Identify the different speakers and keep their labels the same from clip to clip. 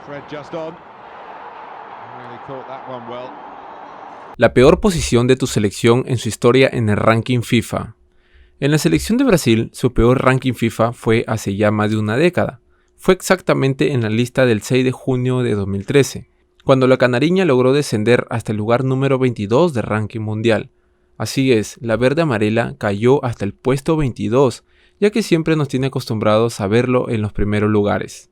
Speaker 1: Fred just on. Really caught that one well.
Speaker 2: La peor posición de tu selección en su historia en el ranking FIFA. En la selección de Brasil, su peor ranking FIFA fue hace ya más de una década. Fue exactamente en la lista del 6 de junio de 2013, cuando la canariña logró descender hasta el lugar número 22 del ranking mundial. Así es, la verde amarela cayó hasta el puesto 22, ya que siempre nos tiene acostumbrados a verlo en los primeros lugares.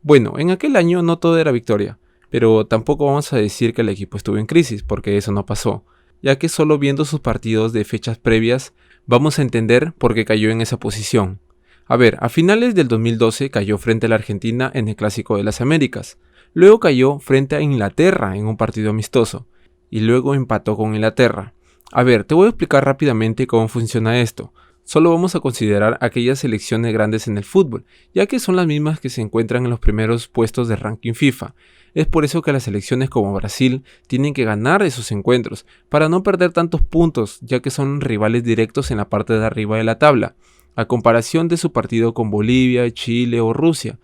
Speaker 2: Bueno, en aquel año no todo era victoria, pero tampoco vamos a decir que el equipo estuvo en crisis, porque eso no pasó, ya que solo viendo sus partidos de fechas previas vamos a entender por qué cayó en esa posición. A ver, a finales del 2012 cayó frente a la Argentina en el Clásico de las Américas, luego cayó frente a Inglaterra en un partido amistoso, y luego empató con Inglaterra. A ver, te voy a explicar rápidamente cómo funciona esto. Solo vamos a considerar aquellas selecciones grandes en el fútbol, ya que son las mismas que se encuentran en los primeros puestos de ranking FIFA. Es por eso que las selecciones como Brasil tienen que ganar esos encuentros, para no perder tantos puntos, ya que son rivales directos en la parte de arriba de la tabla, a comparación de su partido con Bolivia, Chile o Rusia.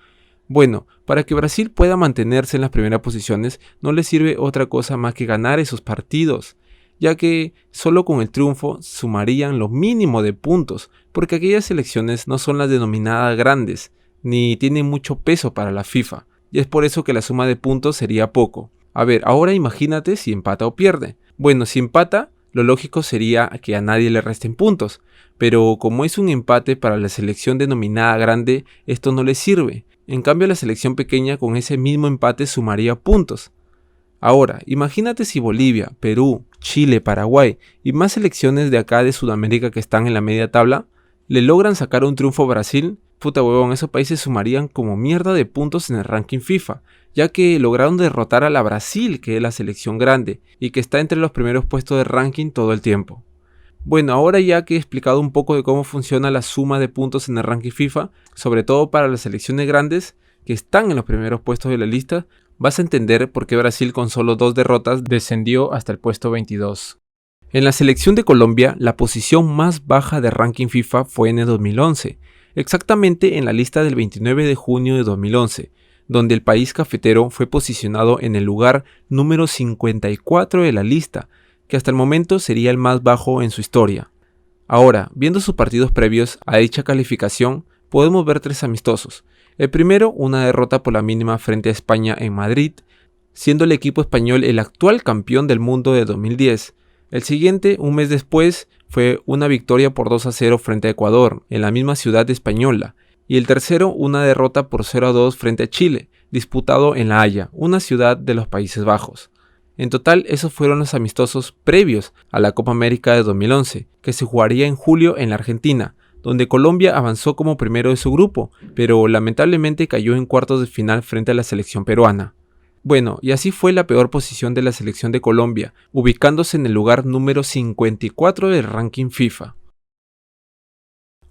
Speaker 2: Bueno, para que Brasil pueda mantenerse en las primeras posiciones, no le sirve otra cosa más que ganar esos partidos, ya que solo con el triunfo sumarían lo mínimo de puntos, porque aquellas selecciones no son las denominadas grandes, ni tienen mucho peso para la FIFA, y es por eso que la suma de puntos sería poco. A ver, ahora imagínate si empata o pierde. Bueno, si empata, lo lógico sería que a nadie le resten puntos, pero como es un empate para la selección denominada grande, esto no le sirve. En cambio, la selección pequeña con ese mismo empate sumaría puntos. Ahora, imagínate si Bolivia, Perú, Chile, Paraguay y más selecciones de acá de Sudamérica que están en la media tabla, le logran sacar un triunfo a Brasil. Puta huevón, esos países sumarían como mierda de puntos en el ranking FIFA, ya que lograron derrotar a la Brasil, que es la selección grande, y que está entre los primeros puestos de ranking todo el tiempo. Bueno, ahora ya que he explicado un poco de cómo funciona la suma de puntos en el ranking FIFA, sobre todo para las selecciones grandes, que están en los primeros puestos de la lista, vas a entender por qué Brasil con solo 2 derrotas descendió hasta el puesto 22. En la selección de Colombia, la posición más baja de ranking FIFA fue en el 2011, exactamente en la lista del 29 de junio de 2011, donde el país cafetero fue posicionado en el lugar número 54 de la lista, que hasta el momento sería el más bajo en su historia. Ahora, viendo sus partidos previos a dicha calificación, podemos ver 3 amistosos. El primero, una derrota por la mínima frente a España en Madrid, siendo el equipo español el actual campeón del mundo de 2010. El siguiente, un mes después, fue una victoria por 2-0 frente a Ecuador, en la misma ciudad española. Y el tercero, una derrota por 0-2 frente a Chile, disputado en La Haya, una ciudad de los Países Bajos. En total, esos fueron los amistosos previos a la Copa América de 2011, que se jugaría en julio en la Argentina, donde Colombia avanzó como primero de su grupo, pero lamentablemente cayó en cuartos de final frente a la selección peruana. Bueno, y así fue la peor posición de la selección de Colombia, ubicándose en el lugar número 54 del ranking FIFA.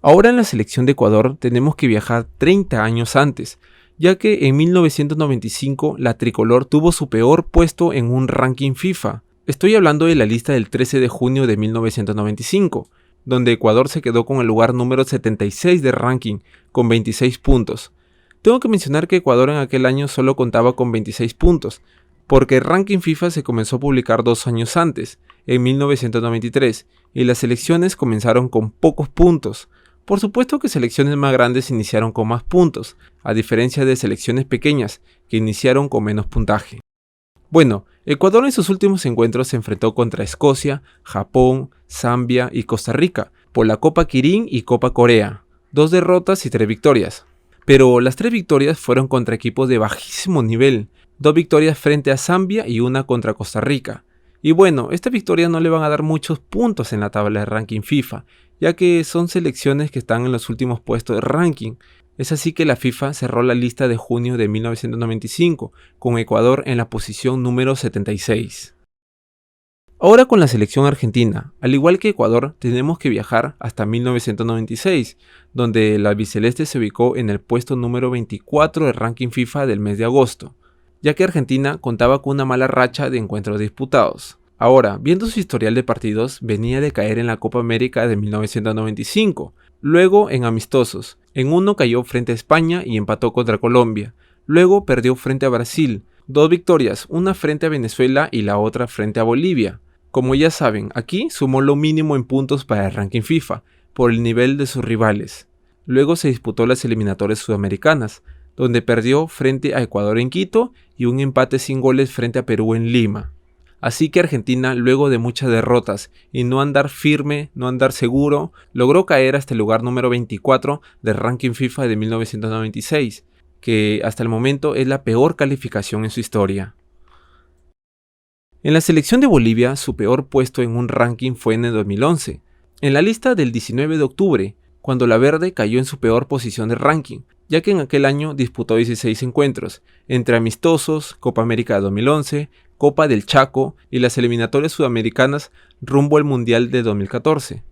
Speaker 2: Ahora en la selección de Ecuador tenemos que viajar 30 años antes, ya que en 1995 la tricolor tuvo su peor puesto en un ranking FIFA. Estoy hablando de la lista del 13 de junio de 1995, donde Ecuador se quedó con el lugar número 76 de ranking, con 26 puntos. Tengo que mencionar que Ecuador en aquel año solo contaba con 26 puntos, porque el ranking FIFA se comenzó a publicar 2 años antes, en 1993, y las selecciones comenzaron con pocos puntos. Por supuesto que selecciones más grandes iniciaron con más puntos, a diferencia de selecciones pequeñas, que iniciaron con menos puntaje. Bueno, Ecuador en sus últimos encuentros se enfrentó contra Escocia, Japón, Zambia y Costa Rica, por la Copa Kirin y Copa Corea, 2 derrotas y 3 victorias. Pero las 3 victorias fueron contra equipos de bajísimo nivel, 2 victorias frente a Zambia y una contra Costa Rica. Y bueno, estas victorias no le van a dar muchos puntos en la tabla de ranking FIFA, ya que son selecciones que están en los últimos puestos de ranking. Es así que la FIFA cerró la lista de junio de 1995, con Ecuador en la posición número 76. Ahora con la selección argentina, al igual que Ecuador, tenemos que viajar hasta 1996, donde la albiceleste se ubicó en el puesto número 24 del ranking FIFA del mes de agosto, ya que Argentina contaba con una mala racha de encuentros disputados. Ahora, viendo su historial de partidos, venía de caer en la Copa América de 1995, luego en amistosos. En uno cayó frente a España y empató contra Colombia. Luego perdió frente a Brasil, 2 victorias, una frente a Venezuela y la otra frente a Bolivia. Como ya saben, aquí sumó lo mínimo en puntos para el ranking FIFA, por el nivel de sus rivales. Luego se disputó las eliminatorias sudamericanas, donde perdió frente a Ecuador en Quito y un empate sin goles frente a Perú en Lima. Así que Argentina, luego de muchas derrotas y no andar firme, no andar seguro, logró caer hasta el lugar número 24 del ranking FIFA de 1996, que hasta el momento es la peor calificación en su historia. En la selección de Bolivia, su peor puesto en un ranking fue en el 2011, en la lista del 19 de octubre, cuando la verde cayó en su peor posición de ranking, ya que en aquel año disputó 16 encuentros, entre amistosos, Copa América de 2011, Copa del Chaco y las eliminatorias sudamericanas rumbo al Mundial de 2014.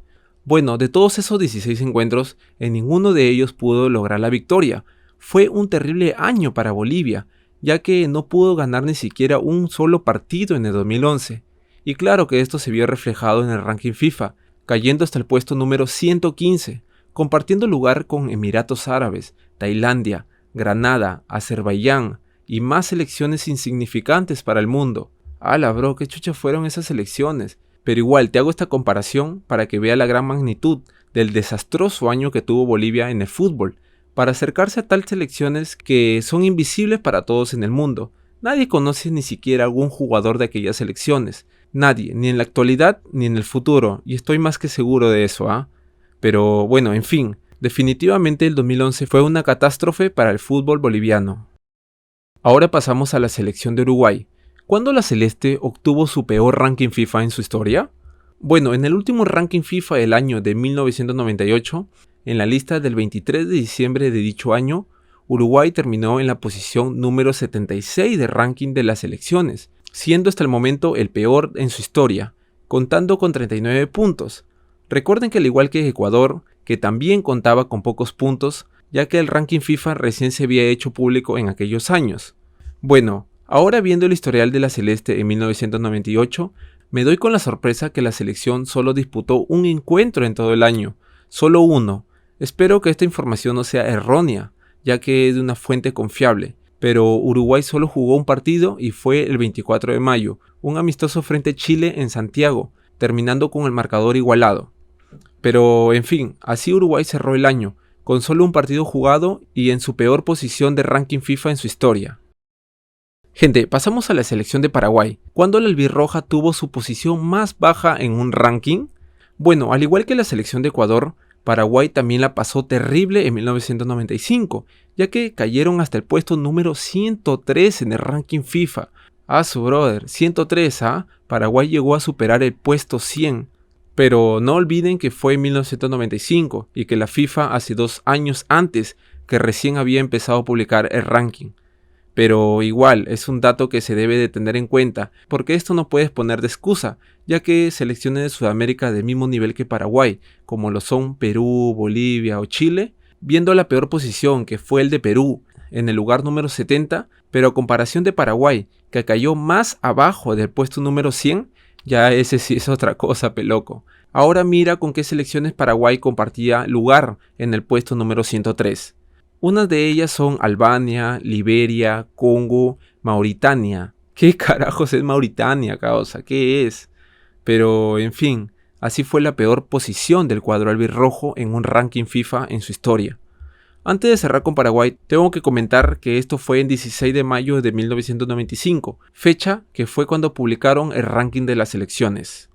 Speaker 2: Bueno, de todos esos 16 encuentros, en ninguno de ellos pudo lograr la victoria. Fue un terrible año para Bolivia, ya que no pudo ganar ni siquiera un solo partido en el 2011. Y claro que esto se vio reflejado en el ranking FIFA, cayendo hasta el puesto número 115, compartiendo lugar con Emiratos Árabes, Tailandia, Granada, Azerbaiyán y más selecciones insignificantes para el mundo. ¡Hala, bro! ¿Qué chucha fueron esas selecciones? Pero igual te hago esta comparación para que vea la gran magnitud del desastroso año que tuvo Bolivia en el fútbol, para acercarse a tal selecciones que son invisibles para todos en el mundo. Nadie conoce ni siquiera algún jugador de aquellas selecciones. Nadie, ni en la actualidad ni en el futuro, y estoy más que seguro de eso, ¿ah? Pero bueno, en fin, definitivamente el 2011 fue una catástrofe para el fútbol boliviano. Ahora pasamos a la selección de Uruguay. ¿Cuándo la Celeste obtuvo su peor ranking FIFA en su historia? Bueno, en el último ranking FIFA del año de 1998, en la lista del 23 de diciembre de dicho año, Uruguay terminó en la posición número 76 de ranking de las selecciones, siendo hasta el momento el peor en su historia, contando con 39 puntos. Recuerden que al igual que Ecuador, que también contaba con pocos puntos, ya que el ranking FIFA recién se había hecho público en aquellos años. Bueno, ahora viendo el historial de la Celeste en 1998, me doy con la sorpresa que la selección solo disputó un encuentro en todo el año, solo uno. Espero que esta información no sea errónea, ya que es de una fuente confiable, pero Uruguay solo jugó un partido y fue el 24 de mayo, un amistoso frente a Chile en Santiago, terminando con el marcador igualado. Pero en fin, así Uruguay cerró el año, con solo un partido jugado y en su peor posición de ranking FIFA en su historia. Gente, pasamos a la selección de Paraguay. ¿Cuándo la albirroja tuvo su posición más baja en un ranking? Bueno, al igual que la selección de Ecuador, Paraguay también la pasó terrible en 1995, ya que cayeron hasta el puesto número 103 en el ranking FIFA. Ah, su brother, 103, ¿ah? Paraguay llegó a superar el puesto 100. Pero no olviden que fue en 1995 y que la FIFA hace 2 años antes que recién había empezado a publicar el ranking. Pero igual es un dato que se debe de tener en cuenta, porque esto no puedes poner de excusa, ya que selecciones de Sudamérica del mismo nivel que Paraguay, como lo son Perú, Bolivia o Chile, viendo la peor posición que fue el de Perú, en el lugar número 70, pero a comparación de Paraguay, que cayó más abajo del puesto número 100, ya ese sí es otra cosa, peloco. Ahora mira con qué selecciones Paraguay compartía lugar en el puesto número 103. Unas de ellas son Albania, Liberia, Congo, Mauritania. ¿Qué carajos es Mauritania, causa? ¿Qué es? Pero, en fin, así fue la peor posición del cuadro albirrojo en un ranking FIFA en su historia. Antes de cerrar con Paraguay, tengo que comentar que esto fue en 16 de mayo de 1995, fecha que fue cuando publicaron el ranking de las selecciones.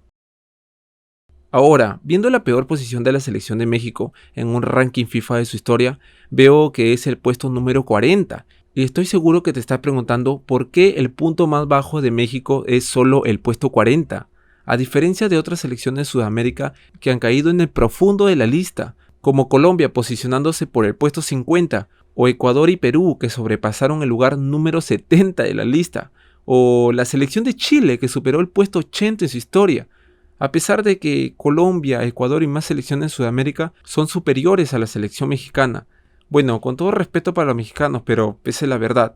Speaker 2: Ahora, viendo la peor posición de la selección de México en un ranking FIFA de su historia, veo que es el puesto número 40, y estoy seguro que te estás preguntando por qué el punto más bajo de México es solo el puesto 40, a diferencia de otras selecciones de Sudamérica que han caído en el profundo de la lista, como Colombia posicionándose por el puesto 50, o Ecuador y Perú que sobrepasaron el lugar número 70 de la lista, o la selección de Chile que superó el puesto 80 en su historia. A pesar de que Colombia, Ecuador y más selecciones de Sudamérica son superiores a la selección mexicana. Bueno, con todo respeto para los mexicanos, pero esa es la verdad.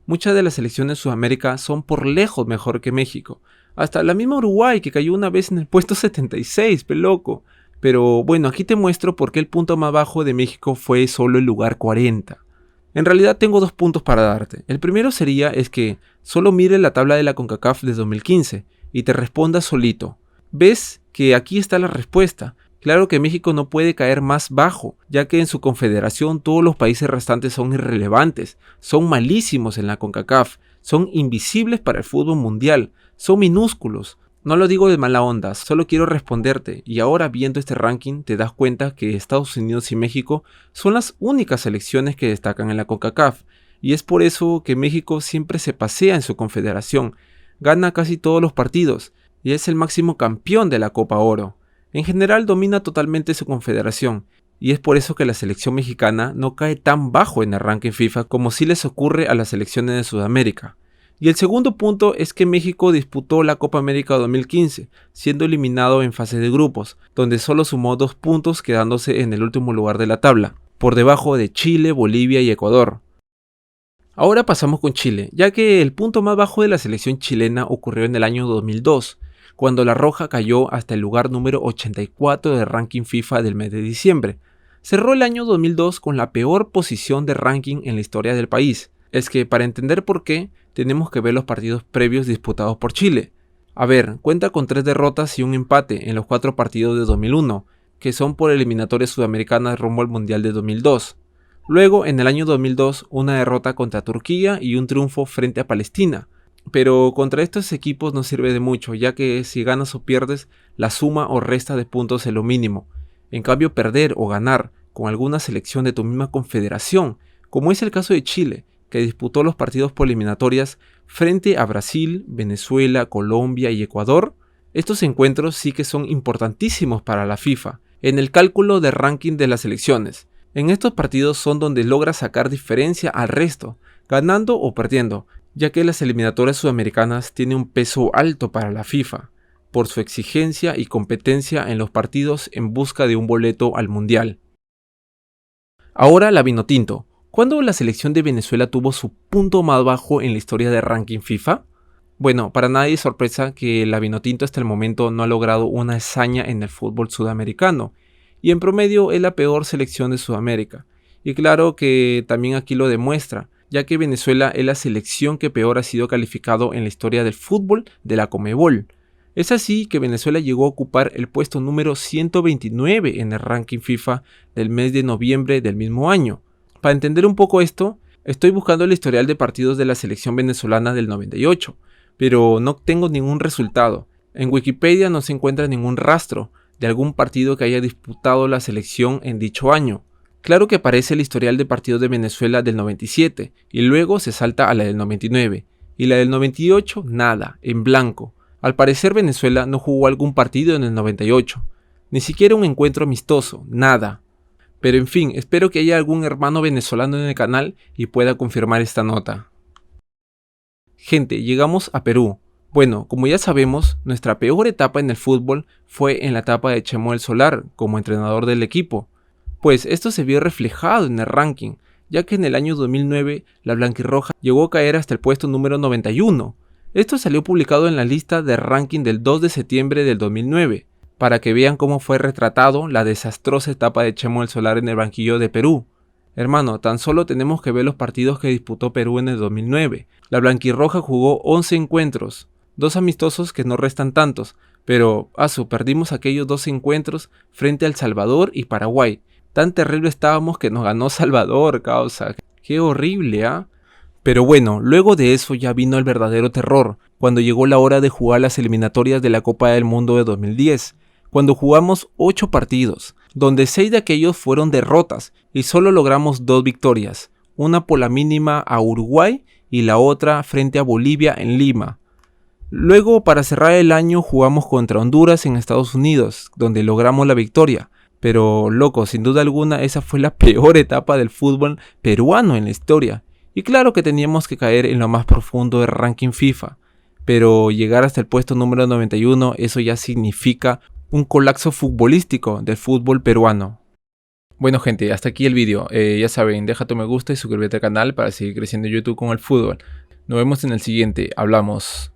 Speaker 2: Muchas de las selecciones de Sudamérica son por lejos mejor que México. Hasta la misma Uruguay que cayó una vez en el puesto 76, peloco. Pero bueno, aquí te muestro por qué el punto más bajo de México fue solo el lugar 40. En realidad tengo dos puntos para darte. El primero es que solo mire la tabla de la CONCACAF de 2015 y te responda solito. ¿Ves que aquí está la respuesta? Claro que México no puede caer más bajo, ya que en su confederación todos los países restantes son irrelevantes, son malísimos en la CONCACAF, son invisibles para el fútbol mundial, son minúsculos. No lo digo de mala onda, solo quiero responderte, y ahora viendo este ranking te das cuenta que Estados Unidos y México son las únicas selecciones que destacan en la CONCACAF, y es por eso que México siempre se pasea en su confederación, gana casi todos los partidos, y es el máximo campeón de la Copa Oro. En general domina totalmente su confederación, y es por eso que la selección mexicana no cae tan bajo en el ranking FIFA como si les ocurre a las selecciones de Sudamérica. Y el segundo punto es que México disputó la Copa América 2015, siendo eliminado en fase de grupos, donde solo sumó 2 puntos quedándose en el último lugar de la tabla, por debajo de Chile, Bolivia y Ecuador. Ahora pasamos con Chile, ya que el punto más bajo de la selección chilena ocurrió en el año 2002, cuando la Roja cayó hasta el lugar número 84 del ranking FIFA del mes de diciembre. Cerró el año 2002 con la peor posición de ranking en la historia del país. Es que para entender por qué, tenemos que ver los partidos previos disputados por Chile. A ver, cuenta con 3 derrotas y un empate en los 4 partidos de 2001, que son por eliminatorias sudamericanas rumbo al Mundial de 2002. Luego, en el año 2002, una derrota contra Turquía y un triunfo frente a Palestina. Pero contra estos equipos no sirve de mucho, ya que si ganas o pierdes, la suma o resta de puntos es lo mínimo. En cambio, perder o ganar con alguna selección de tu misma confederación, como es el caso de Chile, que disputó los partidos por eliminatorias frente a Brasil, Venezuela, Colombia y Ecuador, estos encuentros sí que son importantísimos para la FIFA, en el cálculo de ranking de las selecciones. En estos partidos son donde logra sacar diferencia al resto, ganando o perdiendo, ya que las eliminatorias sudamericanas tienen un peso alto para la FIFA, por su exigencia y competencia en los partidos en busca de un boleto al Mundial. Ahora la Vinotinto. ¿Cuándo la selección de Venezuela tuvo su punto más bajo en la historia de ranking FIFA? Bueno, para nadie es sorpresa que la Vinotinto hasta el momento no ha logrado una hazaña en el fútbol sudamericano, y en promedio es la peor selección de Sudamérica. Y claro que también aquí lo demuestra, ya que Venezuela es la selección que peor ha sido calificado en la historia del fútbol de la Conmebol. Es así que Venezuela llegó a ocupar el puesto número 129 en el ranking FIFA del mes de noviembre del mismo año. Para entender un poco esto, estoy buscando el historial de partidos de la selección venezolana del 98, pero no tengo ningún resultado. En Wikipedia no se encuentra ningún rastro de algún partido que haya disputado la selección en dicho año. Claro que aparece el historial de partidos de Venezuela del 97 y luego se salta a la del 99, y la del 98 nada, en blanco. Al parecer Venezuela no jugó algún partido en el 98, ni siquiera un encuentro amistoso, nada. Pero en fin, espero que haya algún hermano venezolano en el canal y pueda confirmar esta nota. Gente, llegamos a Perú. Bueno, como ya sabemos, nuestra peor etapa en el fútbol fue en la etapa de Chemo del Solar como entrenador del equipo. Pues esto se vio reflejado en el ranking, ya que en el año 2009 la blanquirroja llegó a caer hasta el puesto número 91. Esto salió publicado en la lista de ranking del 2 de septiembre del 2009, para que vean cómo fue retratado la desastrosa etapa de Chemo del Solar en el banquillo de Perú. Hermano, tan solo tenemos que ver los partidos que disputó Perú en el 2009. La blanquirroja jugó 11 encuentros, 2 amistosos que no restan tantos, pero perdimos aquellos 2 encuentros frente a El Salvador y Paraguay. Tan terrible estábamos que nos ganó Salvador, causa. Qué horrible, ¿ah? Pero bueno, luego de eso ya vino el verdadero terror, cuando llegó la hora de jugar las eliminatorias de la Copa del Mundo de 2010, cuando jugamos 8 partidos, donde 6 de aquellos fueron derrotas y solo logramos 2 victorias, una por la mínima a Uruguay y la otra frente a Bolivia en Lima. Luego, para cerrar el año, jugamos contra Honduras en Estados Unidos, donde logramos la victoria. Pero loco, sin duda alguna esa fue la peor etapa del fútbol peruano en la historia. Y claro que teníamos que caer en lo más profundo del ranking FIFA. Pero llegar hasta el puesto número 91, eso ya significa un colapso futbolístico del fútbol peruano. Bueno gente, hasta aquí el vídeo. Ya saben, deja tu me gusta y suscríbete al canal para seguir creciendo en YouTube con el fútbol. Nos vemos en el siguiente. Hablamos.